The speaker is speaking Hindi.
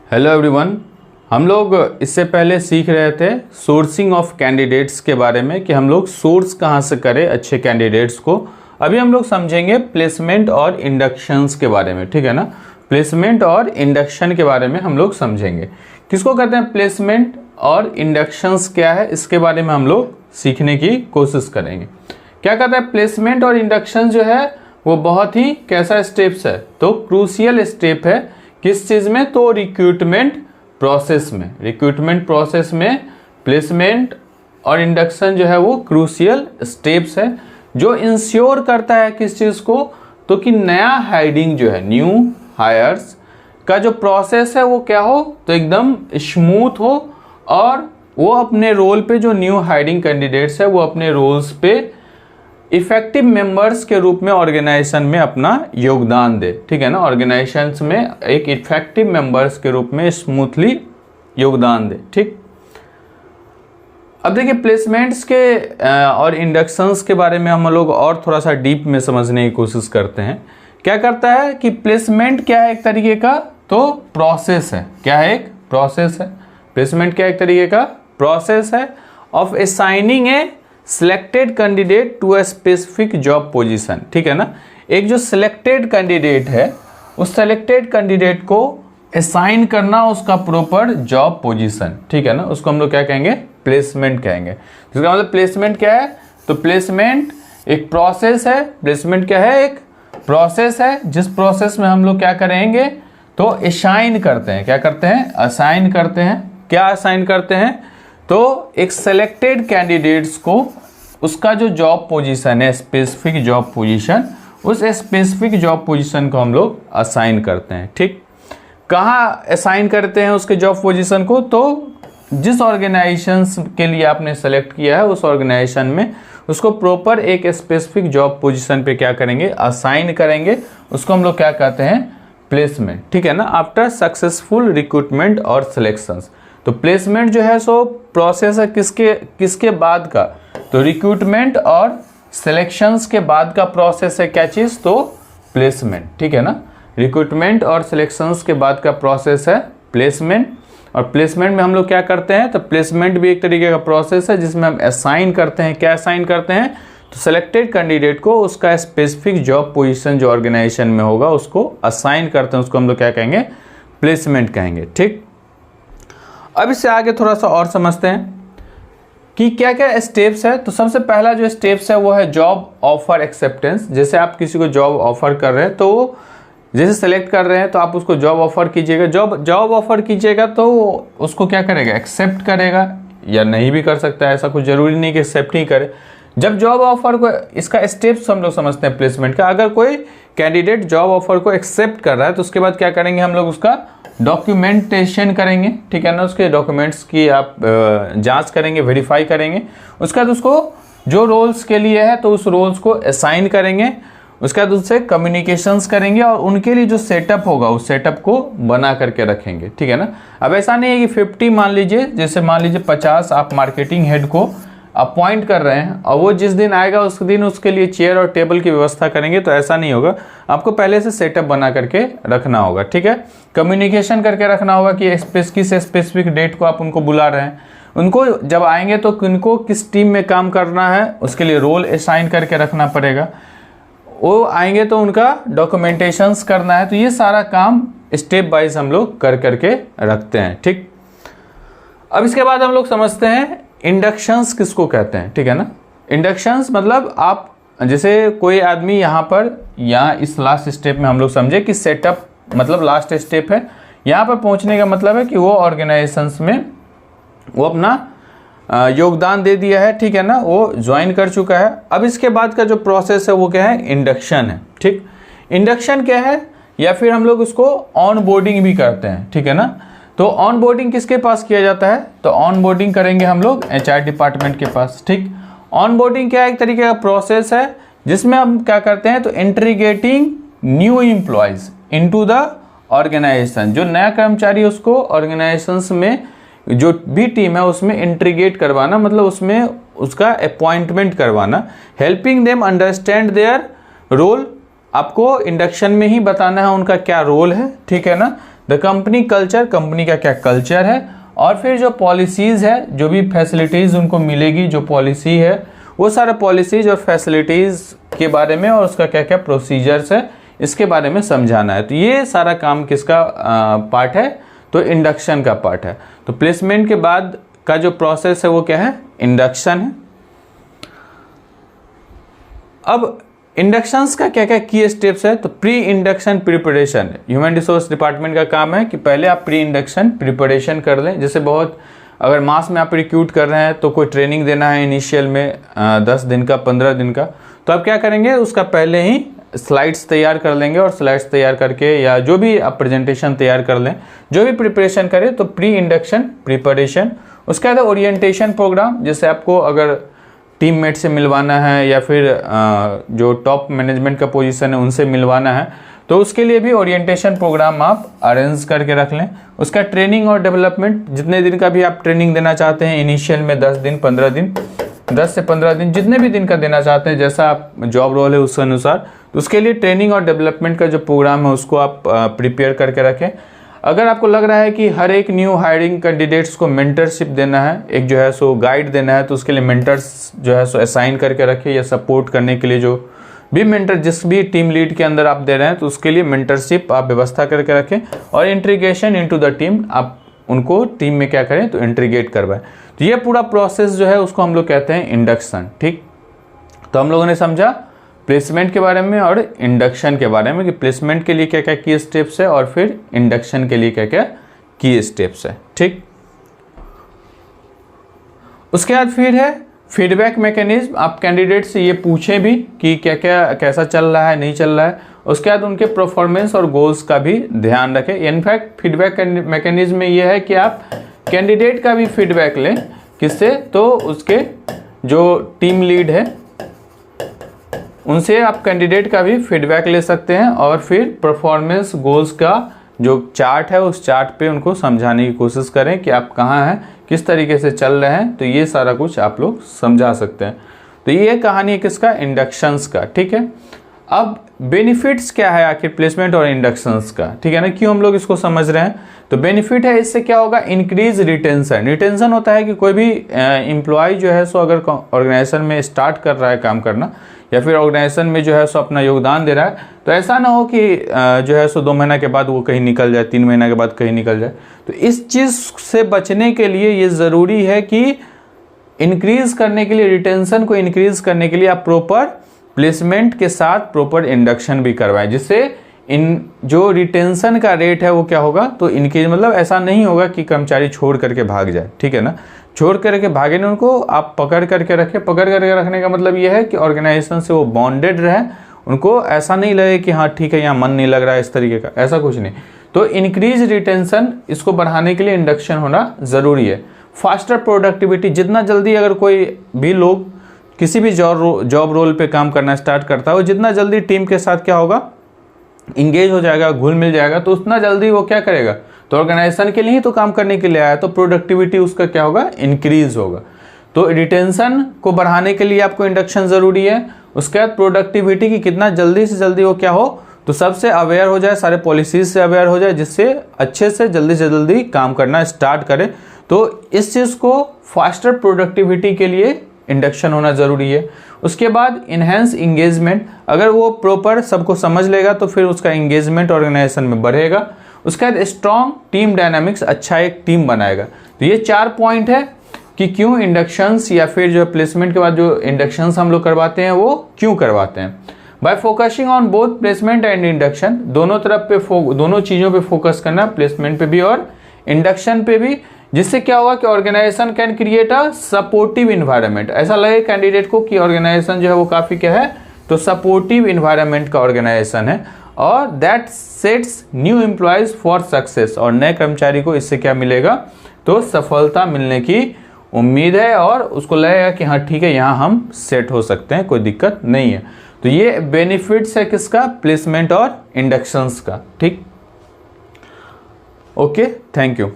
Hello everyone. हम लोग इससे पहले सीख रहे थे सोर्सिंग ऑफ कैंडिडेट्स के बारे में कि हम लोग सोर्स कहाँ से करें अच्छे कैंडिडेट्स को। अभी हम लोग समझेंगे प्लेसमेंट और इंडक्शंस के बारे में, ठीक है ना। प्लेसमेंट और इंडक्शन के बारे में हम लोग समझेंगे। किसको कहते हैं प्लेसमेंट और इंडक्शंस क्या है, इसके बारे में हम लोग सीखने की कोशिश करेंगे। क्या कहता है प्लेसमेंट और इंडक्शन जो है वो बहुत ही कैसा स्टेप्स है, तो क्रूशियल स्टेप है। किस चीज में, तो रिक्रूटमेंट प्रोसेस में। रिक्रूटमेंट प्रोसेस में प्लेसमेंट और इंडक्शन जो है वो क्रूशियल स्टेप्स है जो इंश्योर करता है किस चीज को, तो कि नया हायरिंग जो है, न्यू हायर्स का जो प्रोसेस है वो क्या हो, तो एकदम स्मूथ हो और वो अपने रोल पे, जो न्यू हायरिंग कैंडिडेट्स है वो अपने रोल्स पे इफेक्टिव मेंबर्स के रूप में ऑर्गेनाइजेशन में अपना योगदान दे, ठीक है ना। ऑर्गेनाइजेशन में एक इफेक्टिव मेंबर्स के रूप में स्मूथली योगदान दे, ठीक। अब देखिए प्लेसमेंट्स के और इंडक्शंस के बारे में हम लोग और थोड़ा सा डीप में समझने की कोशिश करते हैं। क्या करता है कि प्लेसमेंट क्या है, एक तरीके का तो प्रोसेस है। क्या है, एक प्रोसेस है। प्लेसमेंट क्या है, एक तरीके का प्रोसेस है of assigning a selected candidate to a specific job position, ठीक है ना। एक जो सिलेक्टेड कैंडिडेट है उस सिलेक्टेड कैंडिडेट को असाइन करना उसका प्रॉपर जॉब पोजीशन, ठीक है ना, उसको हम लोग क्या कहेंगे, प्लेसमेंट कहेंगे। इसका मतलब प्लेसमेंट क्या है, तो प्लेसमेंट एक प्रोसेस है। प्लेसमेंट क्या है, एक प्रोसेस है जिस प्रोसेस में हम लोग क्या करेंगे, तो असाइन करते हैं। क्या करते हैं, असाइन करते हैं। क्या असाइन करते हैं, तो एक सेलेक्टेड कैंडिडेट्स को उसका जो जॉब पोजीशन है, स्पेसिफिक जॉब पोजीशन, उस स्पेसिफिक जॉब पोजीशन को हम लोग असाइन करते हैं, ठीक। कहाँ असाइन करते हैं उसके जॉब पोजीशन को, तो जिस ऑर्गेनाइजेशन के लिए आपने सेलेक्ट किया है उस ऑर्गेनाइजेशन में उसको प्रॉपर एक स्पेसिफिक जॉब पोजीशन पे क्या करेंगे, असाइन करेंगे। उसको हम लोग क्या कहते हैं, प्लेसमेंट, ठीक है ना। आफ्टर सक्सेसफुल रिक्रूटमेंट और सिलेक्शंस, तो प्लेसमेंट जो है सो प्रोसेस है किसके बाद का, तो रिक्रूटमेंट और सिलेक्शंस के बाद का प्रोसेस है। क्या चीज, तो प्लेसमेंट, ठीक है ना। रिक्रूटमेंट और सिलेक्शंस के बाद का प्रोसेस है प्लेसमेंट। और प्लेसमेंट में हम लोग क्या करते हैं, तो प्लेसमेंट भी एक तरीके का प्रोसेस है जिसमें हम असाइन करते हैं। क्या असाइन करते हैं, तो सिलेक्टेड कैंडिडेट को उसका स्पेसिफिक जॉब पोजीशन जो ऑर्गेनाइजेशन में होगा उसको असाइन करते हैं। उसको हम लोग क्या कहेंगे, प्लेसमेंट कहेंगे, ठीक। अब इससे आगे थोड़ा सा और समझते हैं कि क्या क्या स्टेप्स है। तो सबसे पहला जो स्टेप्स है वो है जॉब ऑफर एक्सेप्टेंस। जैसे आप किसी को जॉब ऑफर कर रहे हैं, तो जैसे सेलेक्ट कर रहे हैं तो आप उसको जॉब ऑफर कीजिएगा। जॉब ऑफर कीजिएगा तो उसको क्या करेगा, एक्सेप्ट करेगा या नहीं भी कर सकता है, ऐसा कुछ जरूरी नहीं कि एक्सेप्ट ही करे। जब जॉब ऑफर को, इसका स्टेप्स हम लोग समझते हैं प्लेसमेंट का। अगर कोई कैंडिडेट जॉब ऑफर को एक्सेप्ट कर रहा है तो उसके बाद क्या करेंगे, हम लोग उसका डॉक्यूमेंटेशन करेंगे, ठीक है ना। उसके डॉक्यूमेंट्स की आप जांच करेंगे, वेरीफाई करेंगे। उसके बाद उसको जो रोल्स के लिए है तो उस रोल्स को असाइन करेंगे। उसके बाद उससे कम्युनिकेशंस करेंगे और उनके लिए जो सेटअप होगा उस सेटअप को बना करके रखेंगे, ठीक है ना। अब ऐसा नहीं है कि 50 मान लीजिए, जैसे मान लीजिए 50 आप मार्केटिंग हेड को अपॉइंट कर रहे हैं और वो जिस दिन आएगा उस दिन उसके लिए चेयर और टेबल की व्यवस्था करेंगे, तो ऐसा नहीं होगा। आपको पहले से सेटअप बना करके रखना होगा, ठीक है। कम्युनिकेशन करके रखना होगा कि किस स्पेसिफिक डेट को आप उनको बुला रहे हैं। उनको जब आएंगे तो उनको किस टीम में काम करना है उसके लिए रोल असाइन करके रखना पड़ेगा। वो आएंगे तो उनका डॉक्यूमेंटेशंस करना है। तो ये सारा काम स्टेप वाइज हम लोग कर करके रखते हैं, ठीक। अब इसके बाद हम लोग समझते हैं इंडक्शंस किसको कहते हैं, ठीक है ना। इंडक्शंस मतलब आप जैसे कोई आदमी यहाँ इस लास्ट स्टेप में हम लोग समझे कि सेटअप मतलब लास्ट स्टेप है। यहाँ पर पहुँचने का मतलब है कि वो ऑर्गेनाइजेशंस में वो अपना योगदान दे दिया है, ठीक है ना, वो ज्वाइन कर चुका है। अब इसके बाद का जो प्रोसेस है वो क्या है, इंडक्शन है, ठीक। इंडक्शन क्या है, या फिर हम लोग उसको ऑन बोर्डिंग भी करते हैं, ठीक है ना। तो ऑन बोर्डिंग किसके पास किया जाता है, तो ऑन बोर्डिंग करेंगे हम लोग HR डिपार्टमेंट के पास, ठीक। ऑन बोर्डिंग क्या है, एक तरीके का प्रोसेस है जिसमें हम क्या करते हैं, तो integrating new employees into the organisation. जो नया कर्मचारी उसको ऑर्गेनाइजेशन में जो भी टीम है उसमें इंटीग्रेट करवाना, मतलब उसमें उसका अपॉइंटमेंट करवाना। Helping them understand their role आपको इंडक्शन में ही बताना है उनका क्या रोल है, ठीक है ना। द कंपनी कल्चर, कंपनी का क्या कल्चर है, और फिर जो पॉलिसीज़ है, जो भी फैसिलिटीज़ उनको मिलेगी, जो पॉलिसी है वो सारे पॉलिसीज और फैसिलिटीज़ के बारे में और उसका क्या क्या प्रोसीजर्स है इसके बारे में समझाना है। तो ये सारा काम किसका पार्ट है, तो इंडक्शन का पार्ट है। तो प्लेसमेंट के बाद का जो प्रोसेस है वो क्या है, इंडक्शन है। अब इंडक्शंस का क्या क्या की स्टेप्स है, तो pre induction preparation human resource department का काम है कि पहले आप प्री इंडक्शन प्रिपरेशन कर लें। जैसे बहुत अगर मास में आप रिक्रूट कर रहे हैं तो कोई ट्रेनिंग देना है इनिशियल में 10 दिन का 15 दिन का, तो आप क्या करेंगे, उसका पहले ही स्लाइड्स तैयार कर लेंगे और स्लाइड्स तैयार करके या जो भी आप प्रेजेंटेशन तैयार कर लें, जो भी प्रिपरेशन करें, तो प्री इंडक्शन प्रिपरेशन। उसके बाद ओरिएंटेशन प्रोग्राम, जैसे आपको अगर टीममेट से मिलवाना है या फिर जो टॉप मैनेजमेंट का पोजीशन है उनसे मिलवाना है, तो उसके लिए भी ओरिएंटेशन प्रोग्राम आप अरेंज करके रख लें। उसका ट्रेनिंग और डेवलपमेंट, जितने दिन का भी आप ट्रेनिंग देना चाहते हैं, इनिशियल में 10 दिन 15 दिन 10 से 15 दिन जितने भी दिन का देना चाहते हैं, जैसा आप जॉब रोल है उस अनुसार, तो उसके लिए ट्रेनिंग और डेवलपमेंट का जो प्रोग्राम है उसको आप प्रिपेयर करके रखें। अगर आपको लग रहा है कि हर एक न्यू हायरिंग कैंडिडेट्स को मेंटरशिप देना है, एक जो है सो गाइड देना है, तो उसके लिए मेंटर्स जो है सो असाइन करके रखें, या सपोर्ट करने के लिए जो भी मेंटर जिस भी टीम लीड के अंदर आप दे रहे हैं, तो उसके लिए मेंटरशिप आप व्यवस्था करके रखें। और इंटीग्रेशन इनटू द टीम, आप उनको टीम में क्या करें, तो इंटीग्रेट करवाएं। तो ये पूरा प्रोसेस जो है उसको हम लोग कहते हैं इंडक्शन। ठीक, तो हम लोगों ने समझा प्लेसमेंट के बारे में और इंडक्शन के बारे में कि प्लेसमेंट के लिए क्या क्या की स्टेप्स है और फिर इंडक्शन के लिए क्या क्या की स्टेप्स है। ठीक, उसके बाद फिर है फीडबैक मैकेनिज्म। आप कैंडिडेट से ये पूछें भी कि क्या क्या कैसा चल रहा है, नहीं चल रहा है। उसके बाद उनके परफॉर्मेंस और गोल्स का भी ध्यान रखें। इनफैक्ट फीडबैक मैकेनिज्म में ये है कि आप कैंडिडेट का भी फीडबैक लें, किससे, तो उसके जो टीम लीड है उनसे आप कैंडिडेट का भी फीडबैक ले सकते हैं, और फिर परफॉर्मेंस गोल्स का जो चार्ट है उस चार्ट पे उनको समझाने की कोशिश करें कि आप कहाँ हैं, किस तरीके से चल रहे हैं। तो ये सारा कुछ आप लोग समझा सकते हैं। तो ये कहानी है किसका, इंडक्शंस का। ठीक है, अब बेनिफिट्स क्या है आखिर प्लेसमेंट और इंडक्शंस का, ठीक है ना, क्यों हम लोग इसको समझ रहे हैं। तो बेनिफिट है, इससे क्या होगा, इंक्रीज रिटेंशन। रिटेंशन होता है कि कोई भी एम्प्लॉय जो है सो अगर ऑर्गेनाइजेशन में स्टार्ट कर रहा है काम करना, या फिर ऑर्गेनाइजेशन में जो है सो अपना योगदान दे रहा है, तो ऐसा ना हो कि जो है सो 2 महीना के बाद वो कहीं निकल जाए, 3 महीना के बाद कहीं निकल जाए। तो इस चीज़ से बचने के लिए ये ज़रूरी है कि इंक्रीज करने के लिए, रिटेंशन को इंक्रीज करने के लिए आप प्रॉपर प्लेसमेंट के साथ प्रॉपर इंडक्शन भी करवाएं, जिससे इन जो रिटेंशन का रेट है वो क्या होगा, तो इनके मतलब ऐसा नहीं होगा कि कर्मचारी छोड़ करके भाग जाए। ठीक है ना, छोड़ करके भागे नहीं, उनको आप पकड़ करके रखें। पकड़ करके रखने का मतलब ये है कि ऑर्गेनाइजेशन से वो बॉन्डेड रहे, उनको ऐसा नहीं लगे कि हाँ ठीक है यहाँ मन नहीं लग रहा है इस तरीके का, ऐसा कुछ नहीं। तो इंक्रीज रिटेंशन, इसको बढ़ाने के लिए इंडक्शन होना ज़रूरी है। फास्टर प्रोडक्टिविटी, जितना जल्दी अगर कोई भी लोग किसी भी जॉब रोल पे काम करना स्टार्ट करता है, वो जितना जल्दी टीम के साथ क्या होगा, इंगेज हो जाएगा, घुल मिल जाएगा, तो उतना जल्दी वो क्या करेगा, तो ऑर्गेनाइजेशन के लिए ही तो काम करने के लिए आया, तो प्रोडक्टिविटी उसका क्या होगा, इंक्रीज होगा। तो रिटेंशन को बढ़ाने के लिए आपको इंडक्शन ज़रूरी है। उसके बाद प्रोडक्टिविटी की कितना जल्दी से जल्दी वो क्या हो, तो सबसे अवेयर हो जाए, सारे पॉलिसीज से अवेयर हो जाए, जिससे अच्छे से जल्दी काम करना स्टार्ट करे। तो इस चीज़ को फास्टर प्रोडक्टिविटी के लिए इंडक्शन होना ज़रूरी है। उसके बाद इन्हेंस इंगेजमेंट, अगर वो प्रॉपर सबको समझ लेगा तो फिर उसका इंगेजमेंट ऑर्गेनाइजेशन में बढ़ेगा। उसके बाद स्ट्रॉन्ग टीम डायनामिक्स, अच्छा एक टीम बनाएगा। तो ये 4 पॉइंट है कि क्यों इंडक्शंस या फिर जो प्लेसमेंट के बाद जो इंडक्शंस हम लोग करवाते हैं वो क्यों करवाते हैं। Bye focusing on both placement and induction, दोनों तरफ पे दोनों चीज़ों पे फोकस करना, प्लेसमेंट पे भी और इंडक्शन पे भी, जिससे क्या होगा कि organisation can create a supportive environment. ऐसा लगे कैंडिडेट को कि ऑर्गेनाइजेशन जो है वो काफ़ी क्या है, तो सपोर्टिव इन्वायरमेंट का ऑर्गेनाइजेशन है, और that sets new employees for success, और नए कर्मचारी को इससे क्या मिलेगा, तो सफलता मिलने की उम्मीद है, और उसको लगेगा कि हाँ ठीक है यहाँ हम सेट हो सकते हैं, कोई दिक्कत नहीं है। तो ये बेनिफिट्स है किसका, प्लेसमेंट और इंडक्शंस का। ठीक, ओके, थैंक यू।